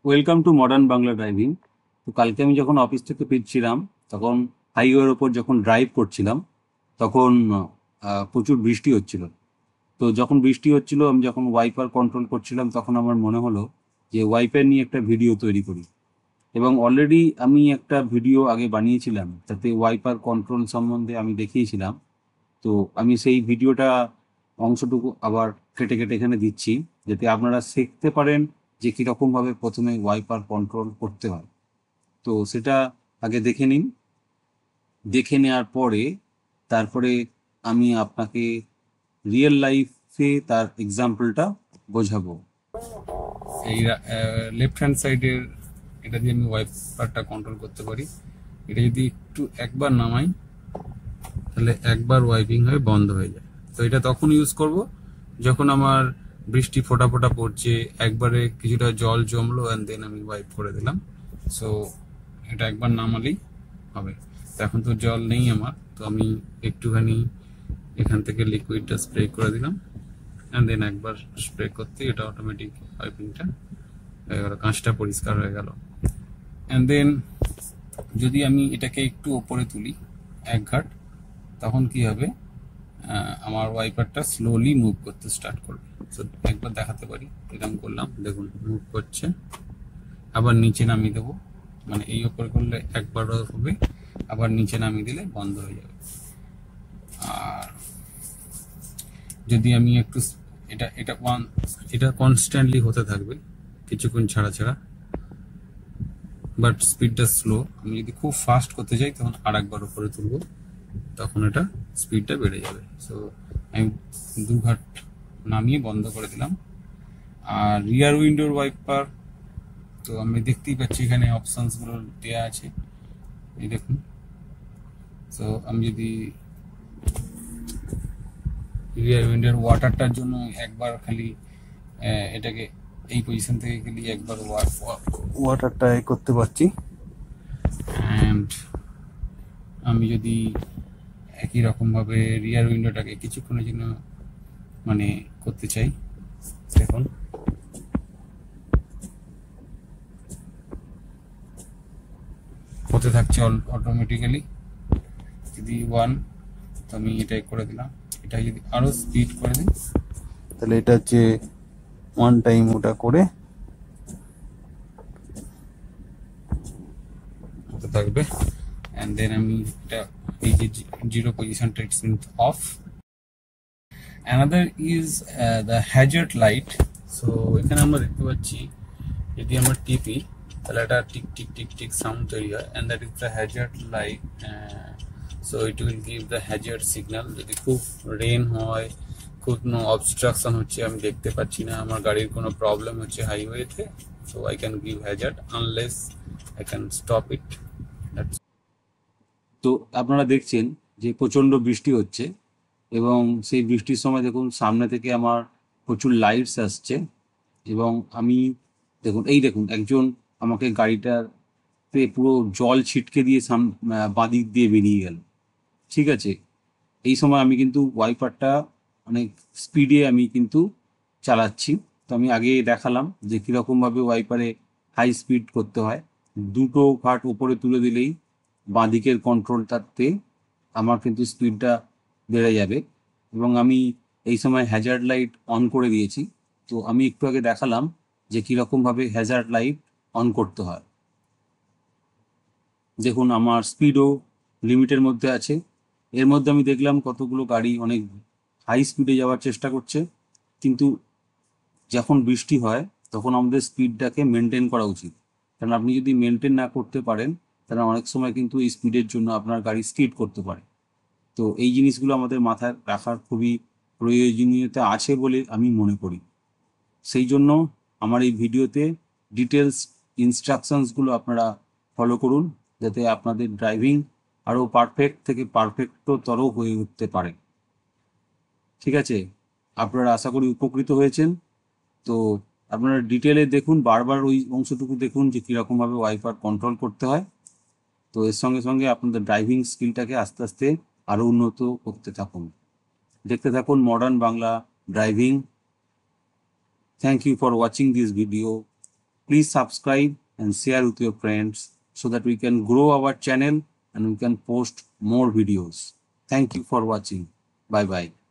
Welcome to modern Bangla driving. তো কালকে আমি যখন অফিস থেকে ফিরছিলাম, তখন হাইওয়ের ওপর যখন ড্রাইভ করছিলাম, তখন প্রচুর বৃষ্টি হচ্ছিল। তো যখন বৃষ্টি হচ্ছিল, আমি যখন ওয়াইপার কন্ট্রোল করছিলাম, তখন আমার মনে হলো যে ওয়াইপার নিয়ে একটা ভিডিও তৈরি করি। এবং অলরেডি আমি একটা ভিডিও আগে বানিয়েছিলাম, তাতে ওয়াইপার কন্ট্রোল সম্বন্ধে আমি দেখিয়েছিলাম। তো আমি সেই ভিডিওটা অংশটুকু আবার কেটে কেটে এখানে দিচ্ছি, যাতে আপনারা শিখতে পারেন যে কীরকমভাবে প্রথমে ওয়াইপার কন্ট্রোল করতে হয়। তো সেটা আগে দেখে নিন। দেখে নেওয়ার পরে তারপরে আমি আপনাকে রিয়েল লাইফে তার এক্সাম্পলটা বোঝাবো। এই লেফট হ্যান্ড সাইডের এটা দিয়ে আমি ওয়াইপারটা কন্ট্রোল করতে পারি। এটা যদি একটু একবার নামাই, তাহলে একবার ওয়াইপিং হয়ে বন্ধ হয়ে যায়। তো এটা তখন ইউজ করব যখন আমার বৃষ্টি ফোটা ফোটা পড়ছে, একবারে কিছুটা জল জমলো, অ্যান্ড দেন আমি ওয়াইপ করে দিলাম। সো এটা একবার নামালেই হবে। তো এখন তো জল নেই আমার, তো আমি একটুখানি এখান থেকে লিকুইডটা স্প্রে করে দিলাম, অ্যান্ড দেন একবার স্প্রে করতে এটা অটোমেটিক ওয়াইপিংটা হয়ে গেল, কাঁচটা পরিষ্কার হয়ে গেল। অ্যান্ড দেন যদি আমি এটাকে একটু ওপরে তুলি এক ঘাট, তখন কি হবে, আমার ওয়াইপারটা স্লোলি মুভ করতে স্টার্ট করবে। তো একবার দেখাতে পারি, এরকম করলাম, দেখুন মুভ করছে। আবার নিচে নামিয়ে দেবো, মানে এই ওপরে করলে একবার হবে, আবার নিচে নামিয়ে দিলে বন্ধ হয়ে যাবে। আর যদি আমি একটু এটা এটা এটা কনস্ট্যান্টলি হতে থাকবে কিছুক্ষণ ছাড়া ছাড়া, বাট স্পিডটা স্লো। আমি যদি খুব ফাস্ট করতে চাই, তখন আর একবার উপরে তুলবো, তখন এটা স্পিডটা বেড়ে যাবে। সো আমি দু ঘাট নামিয়ে বন্ধ করে দিলাম। আর রিয়ার উইন্ডোর ওয়াইপার, তো আমি দেখতেই পাচ্ছি এখানে অপশানসগুলো দেওয়া আছে, এই দেখুন। সো আমি যদি রিয়ার উইন্ডোর ওয়াটারটার জন্য একবার খালি এটাকে এই পজিশন থেকে খালি একবার ওয়াটারটা করতে পারছি। অ্যান্ড আমি যদি একই রকমভাবে রিয়ার উইন্ডোটাকে কিছুক্ষণের জন্য মানে করতে চাই, দেখুন হতে থাকছে অটোমেটিক্যালি। যদি ওয়ান, তো আমি এটাই করে দিলাম। এটা যদি আরও স্পিড করে দিই, তাহলে এটা হচ্ছে ওয়ান টাইম ওটা করে হতে থাকবে। অ্যান্ড দেন আমি এটা এই যে জিরো পজিশনটা it's of. Another is the Hazard light. So এখানে আমরা দেখতে পাচ্ছি, যদি আমরা টিপি, তাহলে একটা tick tick tick tick sound তৈরি হয়, and that is the Hazard light. So it will give the Hazard signal. যদি খুব রেন হয়, খুব কোনো অবস্ট্রাকশন হচ্ছে, আমি দেখতে পাচ্ছি না, আমার গাড়ির কোনো প্রবলেম হচ্ছে হাইওয়েতে, so I can give Hazard unless I can stop it. তো আপনারা দেখছেন যে প্রচণ্ড বৃষ্টি হচ্ছে, এবং সেই বৃষ্টির সময় দেখুন সামনে থেকে আমার প্রচুর লাইটস আসছে। এবং আমি দেখুন, এই দেখুন একজন আমাকে গাড়িটাতে পুরো জল ছিটকে দিয়ে বাঁদিক দিয়ে বেরিয়ে গেল। ঠিক আছে, এই সময় আমি কিন্তু ওয়াইপারটা অনেক স্পিডে আমি কিন্তু চালাচ্ছি। তো আমি আগে দেখালাম যে কীরকমভাবে ওয়াইপারে হাই স্পিড করতে হয়। দুটো ঘাট উপরে তুলে দিলেই বাঁ দিকের কন্ট্রোলটাতে আমার কিন্তু স্পিডটা বেড়ে যাবে। এবং আমি এই সময় হ্যাজার্ড লাইট অন করে দিয়েছি। তো আমি একটু আগে দেখালাম যে কীরকমভাবে হ্যাজার্ড লাইট অন করতে হয়। দেখুন আমার স্পিডও লিমিটের মধ্যে আছে। এর মধ্যে আমি দেখলাম কতগুলো গাড়ি অনেক হাই স্পিডে যাওয়ার চেষ্টা করছে, কিন্তু যখন বৃষ্টি হয় তখন আমাদের স্পিডটাকে মেনটেন করা উচিত। কারণ আপনি যদি মেনটেন না করতে পারেন, তাহলে অনেক সময় কিন্তু এই স্পিডের জন্য আপনার গাড়ি স্কিড করতে পারে। তো এই জিনিসগুলো আমাদের মাথায় রাখার খুবই প্রয়োজনীয়তা আছে বলে আমি মনে করি। সেই জন্য আমার এই ভিডিওতে ডিটেলস ইনস্ট্রাকশনসগুলো আপনারা ফলো করুন, যাতে আপনাদের ড্রাইভিং আরও পারফেক্ট থেকে পারফেক্টতর হয়ে উঠতে পারে। ঠিক আছে, আপনারা আশা করি উপকৃত হয়েছেন। তো আপনারা ডিটেলে দেখুন, বারবার ওই অংশটুকু দেখুন যে কীরকমভাবে ওয়াইপার কন্ট্রোল করতে হয়। তো এর সঙ্গে সঙ্গে আপনাদের ড্রাইভিং স্কিলটাকে আস্তে আস্তে আরও উন্নত করতে থাকুন। দেখতে থাকুন modern Bangla driving. Thank you for watching this video. Please subscribe and share with your friends so that we can grow our channel and we can post more videos. Thank you for watching. Bye bye.